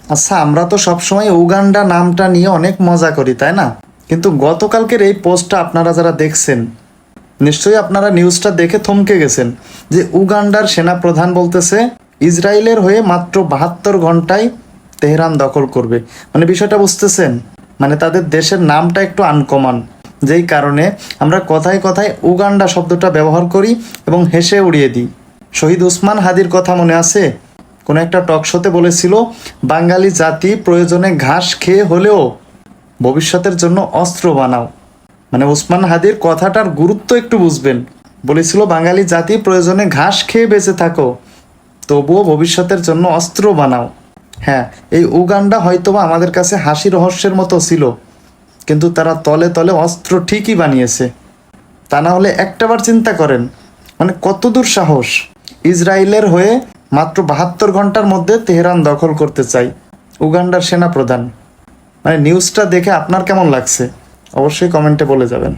আচ্ছা, আমরা তো সবসময় উগান্ডা নামটা নিয়ে অনেক মজা করি, তাই না? কিন্তু গতকালকের এই পোস্টটা আপনারা যারা দেখছেন, নিশ্চয়ই আপনারা নিউজটা দেখে থমকে গেছেন যে উগান্ডার সেনাপ্রধান বলতেছে ইসরায়েলের হয়ে মাত্র 72 ঘন্টায় তেহরান দখল করবে। মানে বিষয়টা বুঝতেছেন? মানে তাদের দেশের নামটা একটু আনকমন, যেই কারণে আমরা কথায় কথায় উগান্ডা শব্দটা ব্যবহার করি এবং হেসে উড়িয়ে দিই। শহীদ ওসমান হাদির কথা মনে আছে? কোনো একটা টক শোতে বলেছিল, বাঙালি জাতি প্রয়োজনে ঘাস খেয়ে হলেও ভবিষ্যতের জন্য অস্ত্র বানাও। মানে ওসমান হাদির কথাটার গুরুত্ব একটু বুঝবেন। বলেছিল, বাঙালি জাতি প্রয়োজনে ঘাস খেয়ে বেঁচে থাকো, তবুও ভবিষ্যতের জন্য অস্ত্র বানাও। হ্যাঁ, এই উগান্ডা হয়তোবা আমাদের কাছে হাসি রহস্যের মতো ছিল, কিন্তু তারা তলে তলে অস্ত্র ঠিকই বানিয়েছে। তা না হলে একটাবার চিন্তা করেন, মানে কতদূর সাহস! ইসরায়েলের হয়ে মাত্র 72 ঘন্টার মধ্যে তেহরান দখল করতে চাই উগান্ডার সেনাপ্রধান। মানে নিউজটা দেখে আপনার কেমন লাগছে অবশ্যই কমেন্টে বলে যাবেন।